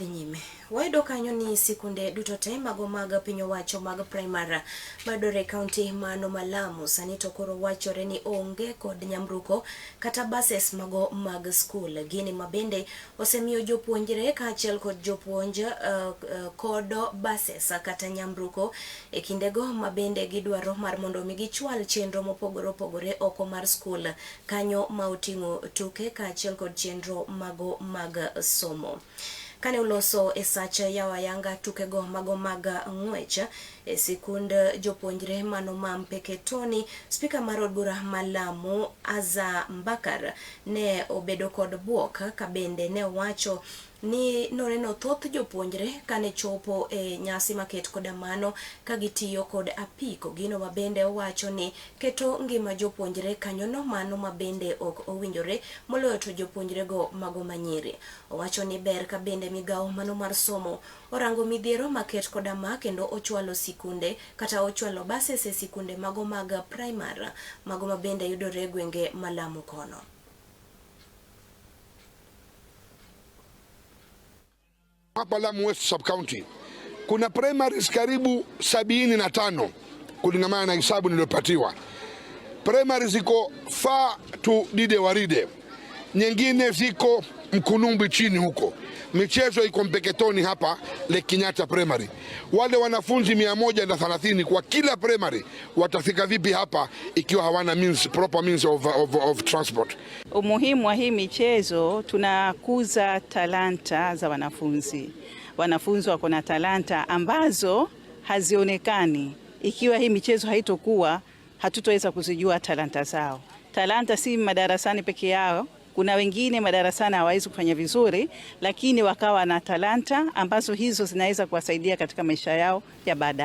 Nyime wayudo kanyo ni sikunde duto te mago mag piny owacho mag primary madore kaunti mano Malamu sani to koro wachore ni onge kod nyamruko kata buses mago mag school. Gini mabende osemiyo jopuonjre kaachiel kod jopuonj kodo buses kata nyamruko e kindego mabende gidwaro mar mondo mi gichwal chenro mopogore opogore oko mar school kanyo ma oting'o tuke kaachiel kod chenro mago mag somo. Kane uloso e sacha yawayanga tukego mago mag ng'wech e sikund jopuonjre mano ma Mpeketoni, spika mar od bura Malamu Aza Mbakar ne obedo kod buok ka bende ne wacho ni noreno thoth jopuonjre kane chopo e nyasi maket koda mano ka gitiyo kod apiko. Gino mabende wacho ni keto ngima jopuonjre kanyono mano mabende ok owinjore moloyo to jopuonjre go mago manyiri. Owacho ni ber ka bende migao mano mar somo orango midhiero maket koda ma kendo ochwalo sikunde kata ochwalo buses e sikunde mago mag primary mago mabende yudore gwenge Malamu kono. Hapa Lamu West Sub County kuna primaries karibu 75 kulingana na hesabu niliyopatiwa. Primaries ziko far to Dide Waride, nyingine ziko Mkunumbi chini huko. Michezo iko Mpeketoni hapa Le Kenyatta Primary. Wale wanafunzi 130 kwa kila primary watafika vipi hapa ikiwa hawana proper means of transport? Umuhimu wa hii michezo, tunakuza talanta za wanafunzi. Wanafunzi wako na talanta ambazo hazionekani. Ikiwa hii michezo haitokuwa, hatutoweza kuzijua talanta zao. Talanta si madarasani peke yao. Kuna wengine madarasani hawawezi kufanya vizuri, lakini wakawa na talanta ambazo hizo zinaweza kuwasaidia katika maisha yao ya baadaye.